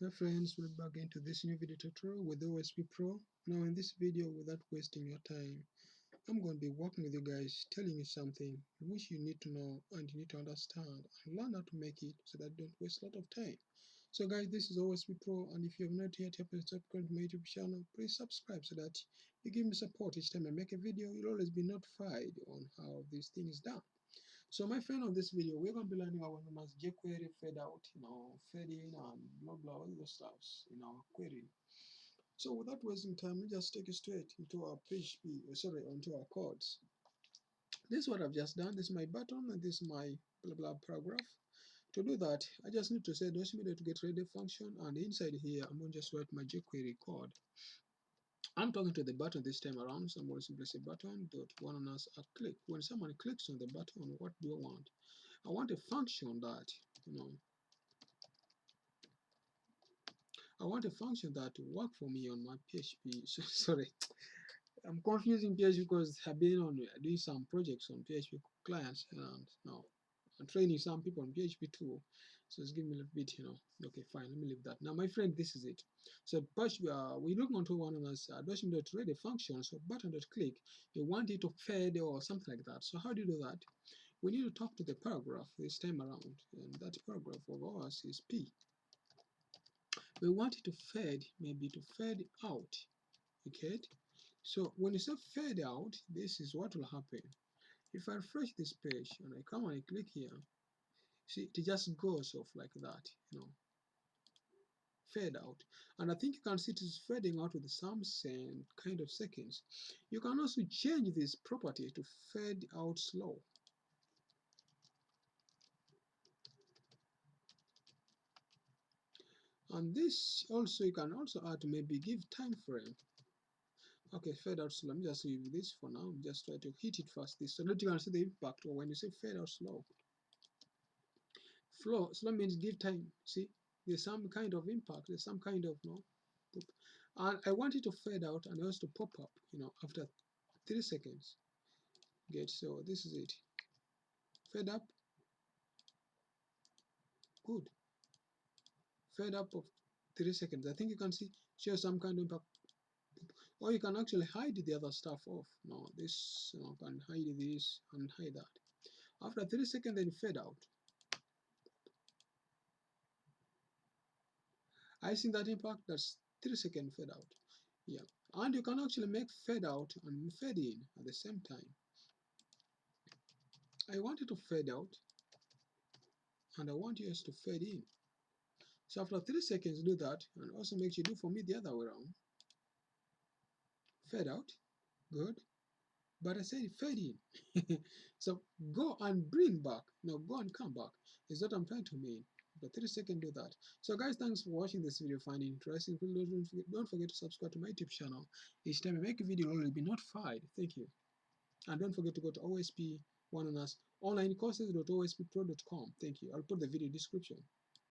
Hi friends, welcome back into this new video tutorial with OSP Pro. Now in this video, without wasting your time, I'm going to be working with you guys, telling you something which you need to know and you need to understand and learn how to make it so that you don't waste a lot of time. So guys, this is OSP Pro, and if you have not yet subscribed to my YouTube channel, please subscribe so that you give me support each time I make a video. You'll always be notified on how this thing is done. So my friend, on this video, we're going to be learning our known as Jquery, FadeOut, FadeIn, and blah blah, all those stuffs in our query. So without wasting time, let's just take you straight into our PHP, onto our codes. This is what I've just done. This is my button, and this is my blah blah paragraph. To do that, I just need to say to get ready function, and inside here, I'm going to just write my Jquery code. I'm talking to the button this time around, so I'm going to simply say button dot one as a click. When someone clicks on the button, what do I want? I want a function that, I want a function that will work for me on my PHP. So, sorry, I'm confusing PHP because I've been on doing some projects on PHP clients, and now I'm training some people on PHP too. So it's giving me a little bit, Okay, fine. Let me leave that. Now, my friend, this is it. So we look onto one of us document.read a function. So button.click, you want it to fade or something like that. So how do you do that? We need to talk to the paragraph this time around, and that paragraph of ours is P. We want it to fade, maybe to fade out. Okay, so when you say fade out, this is what will happen. If I refresh this page and I come and I click here, see, it just goes off like that, fade out. And I think you can see it is fading out with some kind of seconds. You can also change this property to fade out slow. And this also, you can also add, maybe give time frame. Okay, fade out slow. Let me just leave this for now. Just try to hit it fast. This so that you can see the impact. Or when you say fade out slow, slow means give time. See, there's some kind of impact. There's some kind of and I want it to fade out and also to pop up. After 3 seconds. So this is it. Fade up. Good. Fade up of 3 seconds. I think you can see show some kind of impact. Or you can actually hide the other stuff off. No, this can hide this and hide that. After 3 seconds, then fade out. I think that impact, that's 3 second fade out. Yeah, and you can actually make fade out and fade in at the same time. I want it to fade out and I want yours to fade in. So after 3 seconds, do that, and also make sure you do for me the other way around. Fade out, good. But I said fade in. So go and bring back. No, go and come back. Is what I'm trying to mean. But 3 seconds, do that. So guys, thanks for watching this video. Find it interesting. Please don't forget to subscribe to my YouTube channel. Each time I make a video, you'll be notified. Thank you. And don't forget to go to OSP One on Us onlinecourses.osppro.com. Thank you. I'll put the video description.